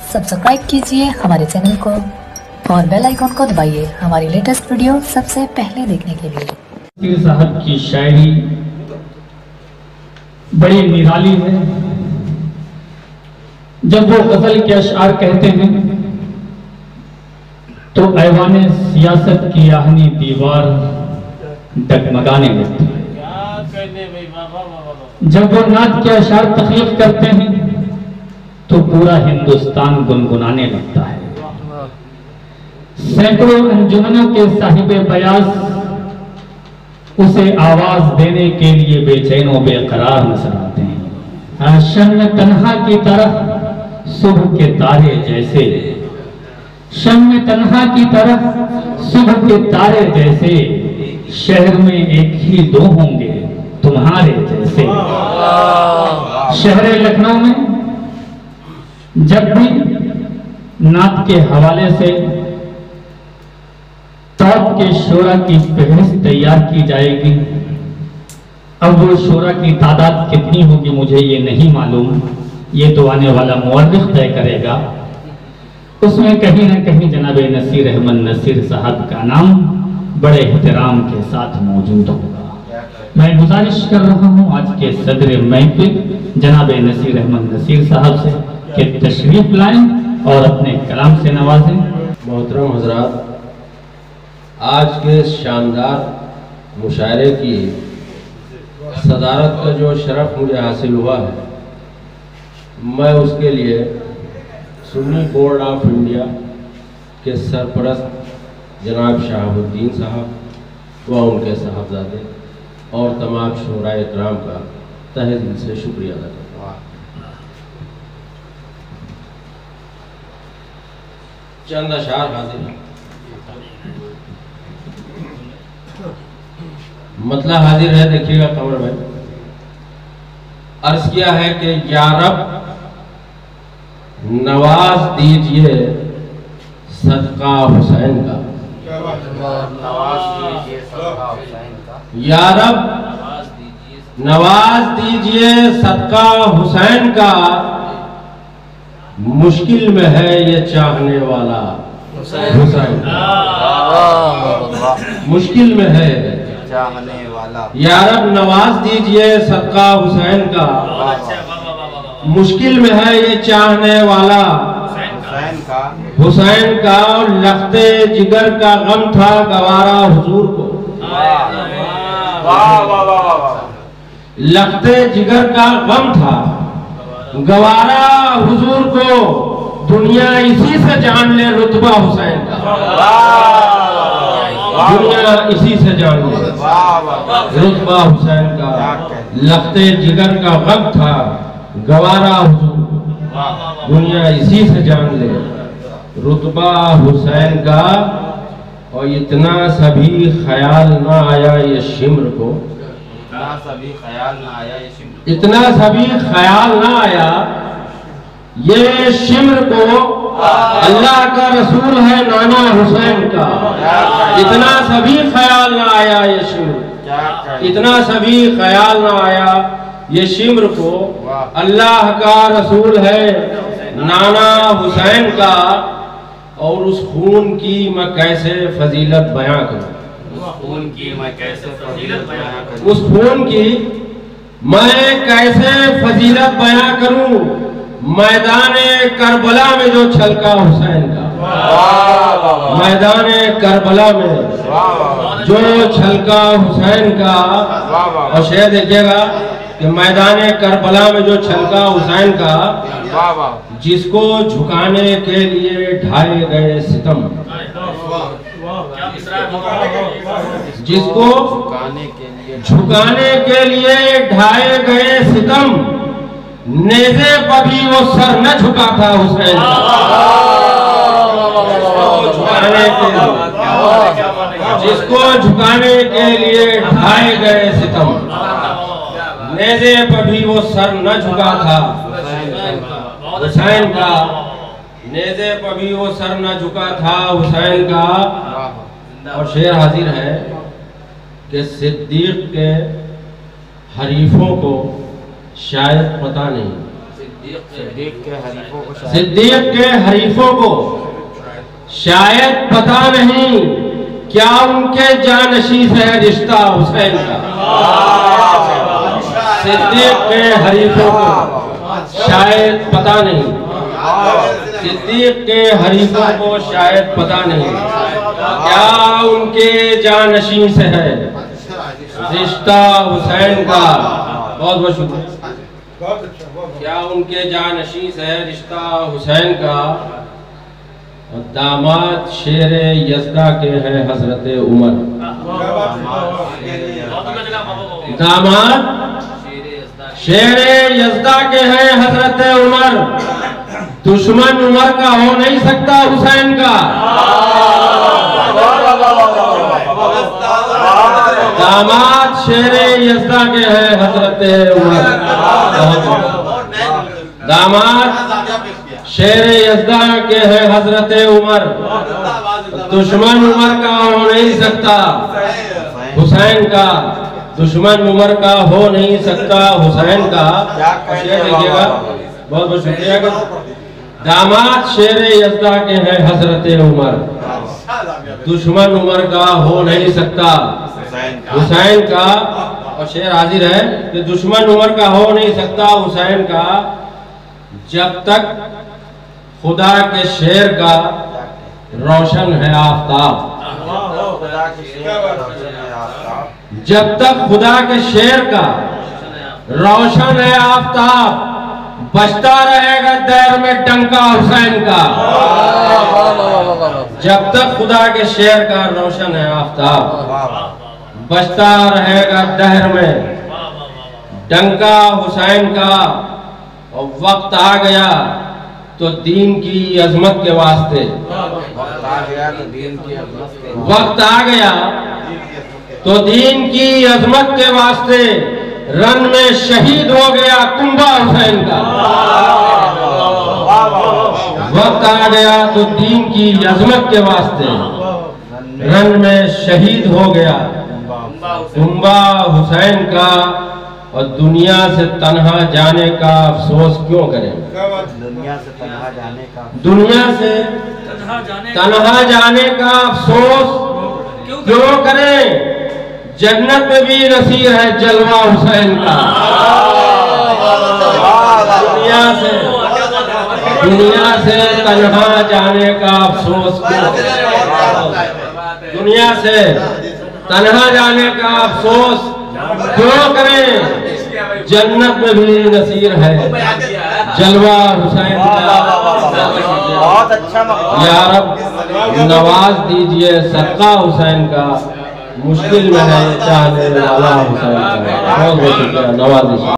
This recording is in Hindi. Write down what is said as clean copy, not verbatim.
सब्सक्राइब कीजिए हमारे चैनल को और बेल आइकन को दबाइए हमारी लेटेस्ट वीडियो सबसे पहले देखने के लिए। पीर साहब की शायरी बड़ी निराली है। जब वो गजल के अशआर कहते हैं तो ऐवाने सियासत की आहनी दीवार डगमगाने लगती है। जब वो नात के अशआर तख्लीक करते हैं तो पूरा हिंदुस्तान गुनगुनाने लगता है। सैकड़ों अंजुमनों के साहिबे बयास उसे आवाज देने के लिए बेचैन व बेकरार नजर आते हैं। शम्म तन्हा की तरह सुबह के तारे जैसे, शम्म तन्हा की तरह सुबह के तारे जैसे, शहर में एक ही दो होंगे तुम्हारे जैसे। शहर लखनऊ में जब भी नात के हवाले से तौब के शोरा की फहरिस्त तैयार की जाएगी। अब वो शोरा की तादाद कितनी होगी मुझे ये नहीं मालूम, ये तो आने वाला मुअर्रिख तय करेगा। उसमें कहीं न कहीं जनाब नसीर अहमद नसीर साहब का नाम बड़े एहतराम के साथ मौजूद होगा। मैं गुजारिश कर रहा हूँ आज के सदर महफिल जनाब नसीर अहमद नसीर साहब से कि तशरीफ लाएं और अपने कलाम से नवाजें। मोहतरम हजरात, आज के शानदार मुशायरे की सदारत का जो शरफ मुझे हासिल हुआ है, मैं उसके लिए सुन्नी बोर्ड ऑफ इंडिया के सरपरस्त जनाब शहाबुद्दीन साहब व उनके साहबजादे और तमाम शोराए इकराम का तहे दिल से शुक्रिया अदा करता हूँ। चंद अशार हाजिर हैं। मतलब हाजिर है, देखिएगा कमर भाई। अर्ज किया है कि या रब नवाज दीजिए सदका हुसैन का, या रब नवाज दीजिए सदका हुसैन का, मुश्किल में है ये चाहने वाला हुसैन, मुश्किल में है चाहने वाला। या रब नवाज दीजिए सदका हुसैन का, मुश्किल में है ये चाहने वाला हुसैन का। लख्ते जिगर का गम था गवारा हुजूर को, लख्ते जिगर का गम था गवारा हुजूर को, दुनिया इसी से जान ले रुतबा हुसैन का, दुनिया इसी से जान ले रुतबा हुसैन का। लख्ते जिगर का गम था गवारा हुजूर को, दुनिया इसी से जान ले रुतबा हुसैन का। और इतना सभी ख्याल ना आया ये शिम्र को, इतना सभी ख्याल ना आया ये शिम्र, इतना सभी ख्याल ना आया ये शिम्र को, अल्लाह का रसूल है नाना हुसैन का। इतना सभी ख्याल ना आया ये शिम्र, इतना सभी ख्याल ना आया ये शिम्र को, अल्लाह का रसूल है नाना हुसैन का। और उस खून की मैं कैसे फजीलत बयां करूं, उस खून की मैं कैसे फजीलत बयां करूं, उस खून की मैं कैसे फजीलत बयां करूं। मैदाने करबला में जो छलका हुसैन का, मैदाने करबला में जो छलका हुसैन का। और शेर देखिएगा कि मैदाने करबला में जो छलका हुसैन का, जिसको झुकाने के लिए ढाए गए सितम, जिसको झुकाने के लिए ढाए गए सितम, नेज़े पर भी वो सर न झुका था हुसैन का। जिसको झुकाने के लिए ढाए गए सितम, नेज़े पर भी वो सर न झुका था हुसैन का, नेज़े पर भी वो सर न झुका था हुसैन का। और शेर हाजिर है कि सिद्दीक के हरीफों को शायद पता नहीं, सिद्दीक के हरीफों को शायद पता नहीं क्या उनके जानशी से है रिश्ता हुसैन का। सिद्दीक के हरीफों को शायद पता नहीं, सिद्दीक के हरीफों को शायद पता नहीं क्या उनके जानशी से है रिश्ता हुसैन का। बहुत बहुत शुक्रिया। क्या उनके जानशी से है रिश्ता हुसैन का। दामाद शेर यज़दा के हैं हजरत उमर। दामाद शेर यज़दा के हैं हजरत उमर। दुश्मन उमर का हो नहीं सकता हुसैन का। दामाद शेर यज़दा के हैं हजरत उमर। दामाद शेर यज़दा के हैं हजरत उमर। दुश्मन उमर का हो नहीं सकता हुसैन का। दुश्मन उमर का हो नहीं सकता हुसैन का। शेर देखिएगा, बहुत बहुत शुक्रिया। दामाद शेर यज़दा के हैं हजरत उमर। दुश्मन उमर का हो नहीं सकता हुसैन का। और शेर हाजिर है कि दुश्मन उमर का हो नहीं सकता हुसैन का जब तक खुदा के शेर का रोशन है आफताब। जब तक खुदा के शेर का रोशन है आफताब बजता रहेगा दहर में डंका हुसैन का। जब तक खुदा के शेर का रोशन है आफताब बजता रहेगा दहर में डंका हुसैन का। और वक्त आ गया तो दीन की अजमत के वास्ते, वक्त आ गया तो दीन की अजमत के वास्ते रन में शहीद हो गया कुंबा हुसैन का। वक्त आ गया तो दीन की अजमत के वास्ते रन में शहीद हो गया कुंबा हुसैन का। और दुनिया से तन्हा जाने का अफसोस क्यों करें। दुनिया से तन्हा जाने का अफसोस क्यों करें। जन्नत में भी नसीब है जलवा हुसैन का। दुनिया से तन्हा जाने का अफसोस क्यों करें। दुनिया से तन्हा जाने का अफसोस क्यों करें। जन्नत में भी नसीर है जलवा हुसैन का। बहुत अच्छा या रब नवाज दीजिए सदका हुसैन का। मुश्किल में है चाहने वाला हुसैन का। बहुत बहुत शुक्रिया, नवाज दीजिए।